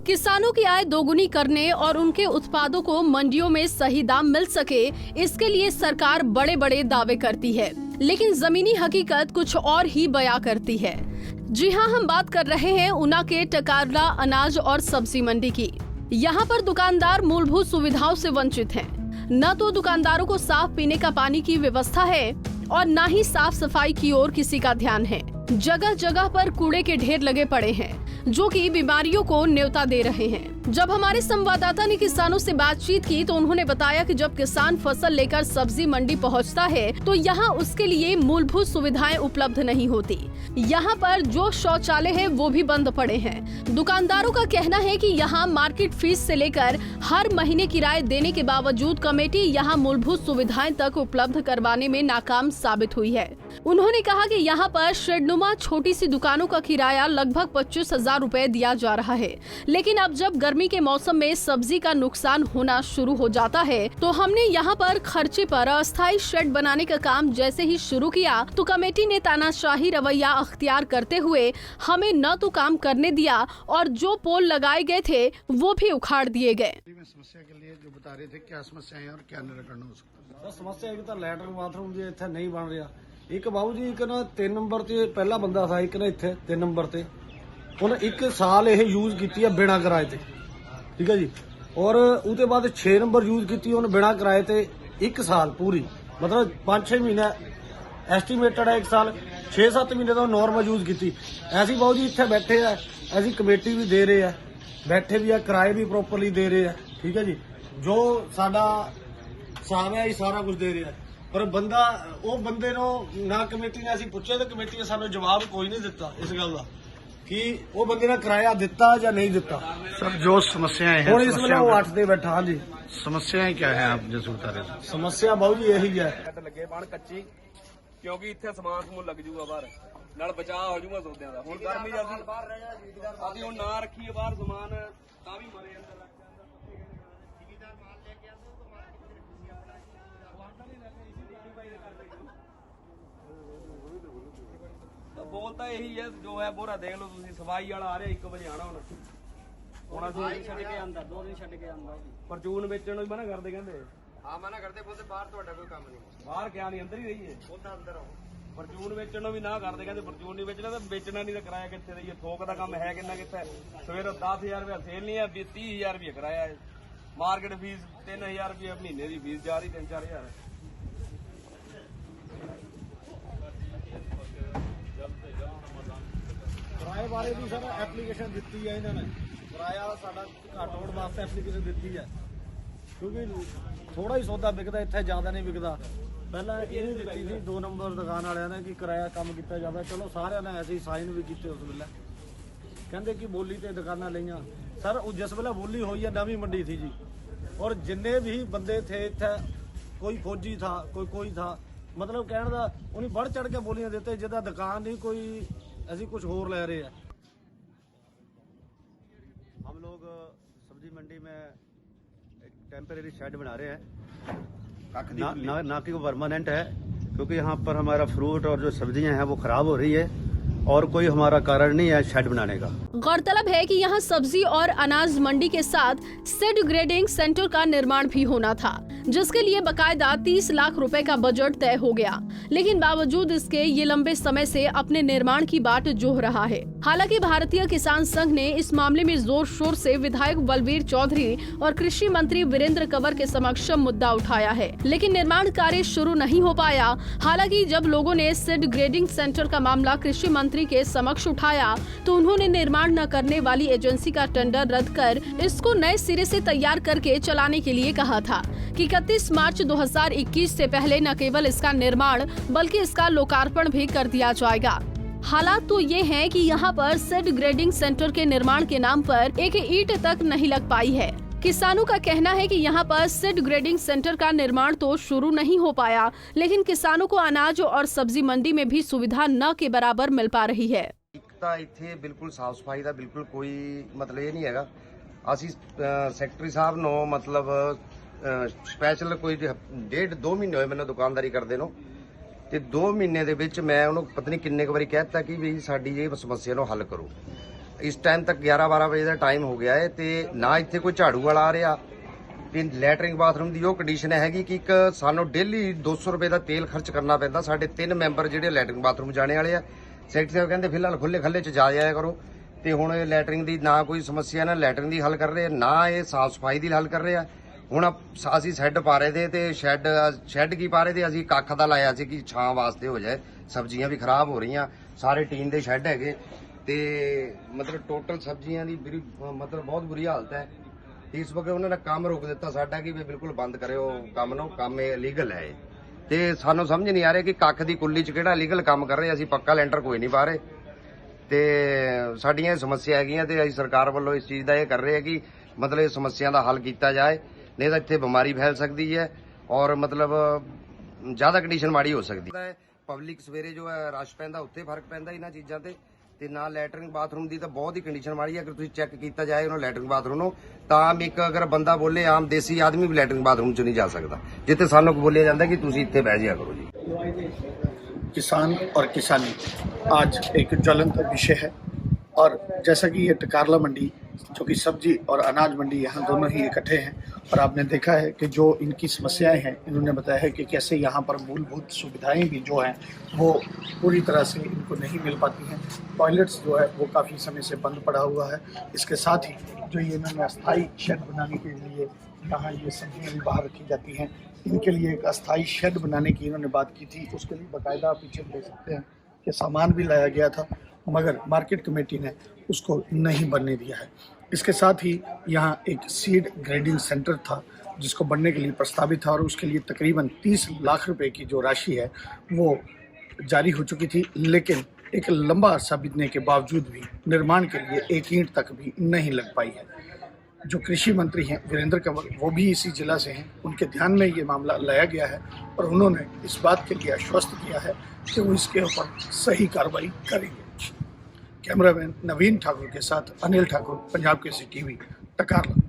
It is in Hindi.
किसानों की आय दोगुनी करने और उनके उत्पादों को मंडियों में सही दाम मिल सके, इसके लिए सरकार बड़े बड़े दावे करती है, लेकिन जमीनी हकीकत कुछ और ही बयां करती है। जी हां, हम बात कर रहे हैं ऊना के टकारला अनाज और सब्जी मंडी की। यहाँ पर दुकानदार मूलभूत सुविधाओं से वंचित हैं। न तो दुकानदारों को साफ पीने का पानी की व्यवस्था है और न ही साफ सफाई की ओर किसी का ध्यान है। जगह जगह पर कूड़े के ढेर लगे पड़े हैं, जो कि बीमारियों को न्योता दे रहे हैं। जब हमारे संवाददाता ने किसानों से बातचीत की तो उन्होंने बताया कि जब किसान फसल लेकर सब्जी मंडी पहुंचता है तो यहाँ उसके लिए मूलभूत सुविधाएं उपलब्ध नहीं होती। यहाँ पर जो शौचालय है वो भी बंद पड़े हैं। दुकानदारों का कहना है कि यहाँ मार्केट फीस से लेकर हर महीने किराए देने के बावजूद कमेटी यहाँ मूलभूत सुविधाएं तक उपलब्ध करवाने में नाकाम साबित हुई है। उन्होंने कहा कि यहाँ पर शेडनुमा छोटी सी दुकानों का किराया लगभग 25,000 रुपए दिया जा रहा है, लेकिन अब जब गर्मी के मौसम में सब्जी का नुकसान होना शुरू हो जाता है तो हमने यहाँ पर खर्चे पर अस्थायी शेड बनाने का काम जैसे ही शुरू किया तो कमेटी ने तानाशाही रवैया अख्तियार करते हुए हमें न तो काम करने दिया और जो पोल लगाए गए थे वो भी उखाड़ दिए गए। समस्या के लिए जो बता रहे थे, क्या समस्या है और क्या निराकरण हो सकता है? समस्या एक तो लैटरिन बाथरूम जी इत्थे नहीं बन रहा। एक बाबू जी एक ना 3 नंबर ते पहला बंदा था, एक ना इत्थे 3 नंबर ते उन्हें 1 साल यह यूज की है बिना किराए ते, ठीक है जी। और उसके बाद 6 नंबर यूज की उन्हें बिना किराए ते 1 साल पूरी, मतलब 5-6 महीने एस्टीमेटेड है, 1 साल 6-7 महीने तो नॉर्मल यूज की। ऐसी बाबू जी इतने बैठे है, ऐसी कमेटी भी दे रहे हैं, बैठे भी है, किराए भी प्रॉपरली दे रहे हैं, ठीक है जी। जो साडा हिसाब है सारा कुछ दे रहे हैं, पर बंदा वो बंदे नो ना कमेटी ने असीं पुछे तो कमेटी ने सानू जवाब कोई नहीं दिता इस गल का कि वो बंदे ने किराया दिता या नहीं दिता। सर जो समस्याएं हैं, और इस वेले वो 8 ते बैठा। हाँ जी, समस्याएं क्या है आप जैसे बता रहे थे? समस्या बाबू जी यही है ਲੱਗੇ ਬਣ ਕੱਚੀ, ਕਿਉਂਕਿ ਇੱਥੇ ਸਮਾਨ ਸਮੂਨ ਲੱਗ ਜੂਗਾ ਬਾਹਰ, ਨਾਲ ਬਚਾਅ ਹੋ ਜੂਗਾ ਸੌਦਿਆਂ ਦਾ। ਹੁਣ ਗਰਮੀ ਅਸੀਂ ਹੁਣ ਨਾ ਰੱਖੀਏ ਬਾਹਰ ਸਮਾਨ ਤਾਂ ਵੀ ਮਰੇ ਅੰਦਰ ਲੱਗ ਜਾਂਦਾ। ਜ਼ਿਮੀਦਾਰ ਮਾਲ ਲੈ ਕੇ ਆਉਂਦੇ ਤਾਂ ਮਾਰਕੀਟ ਦੇ ਖੁਸ਼ੀ ਆਪਣਾ ਵਾਂਡਾ ਨਹੀਂ ਲੈ ਕੇ ਇਸੇ ਪਾਣੀ ਪਾਈ ਕਰਦੇ ਤਾਂ ਬੋਲ ਤਾਂ ਇਹੀ ਹੈ ਜੋ ਹੈ। ਬੋਰਾ ਦੇਖ ਲਓ ਤੁਸੀਂ, ਸਫਾਈ ਵਾਲਾ ਆ ਰਿਹਾ 1 ਵਜੇ ਆਣਾ ਹੁਣ ਅਸੀਂ ਛੱਡ ਕੇ ਆਂਦਾ 2 ਦਿਨ ਛੱਡ ਕੇ ਆਂਦਾ। ਪਰਚੂਨ ਵੇਚਣ ਨੂੰ ਮਨਾ ਕਰਦੇ, ਕਹਿੰਦੇ ਹਾਂ ਮਨਾ ਕਰਦੇ, ਬੋਲਦੇ ਬਾਹਰ ਤੁਹਾਡਾ ਕੋਈ ਕੰਮ ਨਹੀਂ। ਬਾਹਰ ਕਿਆ ਨਹੀਂ, ਅੰਦਰ ਹੀ ਰਹੀਏ, ਉਹਦਾ ਅੰਦਰ ਆਓ। ਪਰਚੂਨ ਵੇਚਣ ਨੂੰ ਵੀ ਨਾ ਕਰਦੇ, ਕਹਿੰਦੇ ਪਰਚੂਨ ਨਹੀਂ ਵੇਚਣਾ ਤਾਂ ਵੇਚਣਾ ਨਹੀਂ ਤਾਂ ਕਿਰਾਇਆ ਕਿੱਥੇ ਦਈਏ? ਥੋਕ ਦਾ ਕੰਮ ਹੈ ਕਿੰਨਾ ਕਿੱਥੇ? ਸਵੇਰੇ 10,000 ਰੁਪਏ ਸੇਲ ਨਹੀਂ ਹੈ, 30,000 ਰੁਪਏ ਕਿਰਾਇਆ ਹੈ। ਮਾਰਕੀਟ ਫੀਸ 3,000 ਰੁਪਏ ਮਹੀਨੇ ਦੀ ਫੀਸ ਜਾ ਰਹੀ, 3-4 ਹਜ਼ਾਰ। किराए बारे भी सर एप्लीकेशन दी है इन्होंने, किराया साडा घट होने वास्ते एप्लीकेशन दी है, क्योंकि थोड़ा ही सौदा बिकता इतने ज्यादा नहीं बिकता। पहला ये दी थी 2 नंबर दुकान वाले ने कि किराया कम किया जाता, चलो सारे ने ऐसे ही साइन भी किए उस वेले, कहते कि बोली तो दुकाना लिया। सर जिस वेले बोली हुई है नवी मंडी थी जी, और जिन्ने भी बंदे थे इतने, कोई फौजी था, कोई था, मतलब कहने का उन्हें बढ़ चढ़ के बोलियां देते, जिदा दुकान नहीं कोई ऐसी कुछ होर ले रहे हैं। हम लोग सब्जी मंडी में एक टेम्परेरी शेड बना रहे हैं, ना कि वो परमानेंट है, क्योंकि यहाँ पर हमारा फ्रूट और जो सब्जियां हैं वो खराब हो रही है और कोई हमारा कारण नहीं है शेड बनाने का। गौरतलब है कि यहाँ सब्जी और अनाज मंडी के साथ सीड ग्रेडिंग सेंटर का निर्माण भी होना था, जिसके लिए बकायदा 30 लाख रुपए का बजट तय हो गया, लेकिन बावजूद इसके ये लंबे समय से अपने निर्माण की बाट जोह रहा है। हालांकि भारतीय किसान संघ ने इस मामले में जोर शोर से विधायक बलवीर चौधरी और कृषि मंत्री वीरेंद्र कंवर के समक्ष मुद्दा उठाया है, लेकिन निर्माण कार्य शुरू नहीं हो पाया। हालांकि जब लोगों ने सीड ग्रेडिंग सेंटर का मामला कृषि मंत्री के समक्ष उठाया तो उन्होंने निर्माण न करने वाली एजेंसी का टेंडर रद्द कर इसको नए सिरे से तैयार करके चलाने के लिए कहा था कि 31 मार्च 2021 से पहले न केवल इसका निर्माण बल्कि इसका लोकार्पण भी कर दिया जाएगा। हालात तो ये हैं कि यहाँ पर सीड ग्रेडिंग सेंटर के निर्माण के नाम पर एक ईंट तक नहीं लग पाई है। किसानों का कहना है कि यहाँ पर सीड ग्रेडिंग सेंटर का निर्माण तो शुरू नहीं हो पाया, लेकिन किसानों को अनाज और सब्जी मंडी में भी सुविधा न के बराबर मिल पा रही है। इत्थे बिल्कुल साफ सफाई का बिल्कुल कोई मतलब ये नहीं है। असी सैकटरी साहब नो मतलब स्पैशल कोई 1.5-2 महीने होए मैंने दुकानदारी करदे नो, ते 2 महीने दे विच मैं उन्होंने पता नहीं किन्ने क वारी कहता कि भी साडी ये समस्या नो हल करो। ਇਸ ਟਾਈਮ ਤੱਕ 11-12 ਵਜੇ ਦਾ ਟਾਈਮ ਹੋ ਗਿਆ ਹੈ ਤੇ ਨਾ ਇੱਥੇ ਕੋਈ ਝਾੜੂ ਵਾਲਾ ਆ ਰਿਹਾ ਤੇ ਲੈਟਰਿੰਗ ਬਾਥਰੂਮ ਦੀ ਉਹ ਕੰਡੀਸ਼ਨ ਹੈਗੀ ਕਿ ਇੱਕ ਸਾਨੂੰ ਡੇਲੀ 200 ਰੁਪਏ ਦਾ ਤੇਲ ਖਰਚ ਕਰਨਾ ਪੈਂਦਾ। ਸਾਡੇ 3 ਮੈਂਬਰ ਜਿਹੜੇ ਲੈਟਰਿੰਗ ਬਾਥਰੂਮ ਜਾਣੇ ਵਾਲੇ ਆ, ਸੈਕਟਰੀ ਸਾਹਿਬ ਕਹਿੰਦੇ ਫਿਲਹਾਲ ਖੁੱਲੇ ਖੱਲੇ ਚ ਜਾਇਆ ਕਰੋ ਤੇ ਹੁਣ ਇਹ ਲੈਟਰਿੰਗ ਦੀ ਨਾ ਕੋਈ ਸਮੱਸਿਆ, ਨਾ ਲੈਟਰਿੰਗ ਦੀ ਹੱਲ ਕਰ ਰਹੇ ਨਾ ਇਹ ਸਾਫ਼ ਸਫਾਈ ਦੀ ਹੱਲ ਕਰ ਰਹੇ ਆ। ਹੁਣ ਅਸੀਂ ਸ਼ੈੱਡ ਪਾ ਰਹੇ ਤੇ ਸ਼ੈੱਡ ਕੀ ਪਾ ਰਹੇ ਤੇ ਅਸੀਂ ਕੱਖ ਦਾ ਲਾਇਆ ਸੀ ਕਿ ਛਾਂ ਵਾਸਤੇ ਹੋ ਜਾਏ, ਸਬਜ਼ੀਆਂ ਵੀ ਖਰਾਬ ਹੋ ਰਹੀਆਂ, ਸਾਰੇ ਟੀਨ ਦੇ ਸ਼ੈੱਡ ਹੈਗੇ ਤੇ ਮਤਲਬ ਟੋਟਲ ਸਬਜ਼ੀਆਂ ਦੀ ਮਤਲਬ ਬਹੁਤ ਬੁਰੀ ਹਾਲਤ ਹੈ। ਇਸ ਵਕਤ ਉਹਨਾਂ ਨੇ ਕੰਮ ਰੋਕ ਦਿੱਤਾ ਸਾਡਾ ਕਿ ਵੀ ਬਿਲਕੁਲ ਬੰਦ ਕਰਿਓ ਕੰਮ ਨੂੰ, ਕੰਮ ਇਹ ਲੀਗਲ ਹੈ ਤੇ ਸਾਨੂੰ ਸਮਝ ਨਹੀਂ ਆ ਰਿਹਾ ਕਿ ਕੱਖ ਦੀ ਕੁੱਲੀ 'ਚ ਕਿਹੜਾ ਲੀਗਲ ਕੰਮ ਕਰ ਰਹੇ। ਅਸੀਂ ਪੱਕਾ ਲੈਂਟਰ ਕੋਈ ਨਹੀਂ ਪਾ ਰਹੇ ਤੇ ਸਾਡੀਆਂ ਸਮੱਸਿਆ ਹੈਗੀਆਂ ਤੇ ਅਸੀਂ ਸਰਕਾਰ ਵੱਲੋਂ ਇਸ ਚੀਜ਼ ਦਾ ਇਹ ਕਰ ਰਹੇ ਹਾਂ ਕਿ ਮਤਲਬ ਇਹ ਸਮੱਸਿਆ ਦਾ ਹੱਲ ਕੀਤਾ ਜਾਏ, ਨਹੀਂ ਤਾਂ ਇੱਥੇ ਬਿਮਾਰੀ ਫੈਲ ਸਕਦੀ ਹੈ ਔਰ ਮਤਲਬ ਜ਼ਿਆਦਾ ਕੰਡੀਸ਼ਨ ਮਾੜੀ ਹੋ ਸਕਦੀ ਹੈ। ਪਬਲਿਕ ਸਵੇਰੇ ਜੋ ਹੈ ਰਸ਼ ਪੈਂਦਾ, ਉੱਥੇ ਫਰਕ ਪੈਂਦਾ ਇਹਨਾਂ ਚੀਜ਼ਾਂ ਤੇ ਨਾ ਲੈਟਰਿੰਗ ਬਾਥਰੂਮ ਦੀ ਤਾਂ ਬਹੁਤ ਹੀ ਕੰਡੀਸ਼ਨ ਮਾੜੀ ਹੈ। ਅਗਰ ਤੁਸੀਂ ਚੈੱਕ ਕੀਤਾ ਜਾਏ ਉਹਨਾਂ ਲੈਟਰਿੰਗ ਬਾਥਰੂਮ ਨੂੰ ਤਾਂ ਆਮ ਇੱਕ ਅਗਰ ਬੰਦਾ ਬੋਲੇ, ਆਮ ਦੇਸੀ ਆਦਮੀ ਵੀ ਲੈਟਰਿੰਗ ਬਾਥਰੂਮ 'ਚ ਨਹੀਂ ਜਾ ਸਕਦਾ, ਜਿੱਥੇ ਸਾਨੂੰ ਬੋਲਿਆ ਜਾਂਦਾ ਕਿ ਤੁਸੀਂ ਇੱਥੇ ਬਹਿ ਜਾਇਆ ਕਰੋ ਜੀ। किसान और किसानी आज एक ज्वलंत विषय है और जैसा कि ये टकारला मंडी जो कि सब्जी और अनाज मंडी यहाँ दोनों ही इकट्ठे हैं और आपने देखा है कि जो इनकी समस्याएं हैं, इन्होंने बताया है कि कैसे यहाँ पर मूलभूत सुविधाएं भी जो हैं वो पूरी तरह से इनको नहीं मिल पाती हैं। टॉयलेट्स जो है वो काफ़ी समय से बंद पड़ा हुआ है। इसके साथ ही जो ये इन्होंने अस्थायी शेड बनाने के लिए यहाँ ये सब्जियाँ भी बाहर रखी जाती हैं, इनके लिए एक अस्थायी शेड बनाने की इन्होंने बात की थी। उसके लिए बाकायदा पीछे देख सकते हैं कि सामान भी लाया गया था मगर मार्केट कमेटी ने उसको नहीं बनने दिया है। इसके साथ ही यहाँ एक सीड ग्रेडिंग सेंटर था जिसको बनने के लिए प्रस्तावित था और उसके लिए तकरीबन 30 लाख रुपए की जो राशि है वो जारी हो चुकी थी, लेकिन एक लंबा अरसा बीतने के बावजूद भी निर्माण के लिए एक ईंट तक भी नहीं लग पाई है। जो कृषि मंत्री हैं वीरेंद्र कंवर, वो भी इसी जिला से हैं, उनके ध्यान में ये मामला लाया गया है और उन्होंने इस बात के लिए आश्वस्त किया है कि वो इसके ऊपर सही कार्रवाई करेंगे। कैमरामैन नवीन ठाकुर के साथ अनिल ठाकुर, पंजाब केसरी टीवी, टकारला।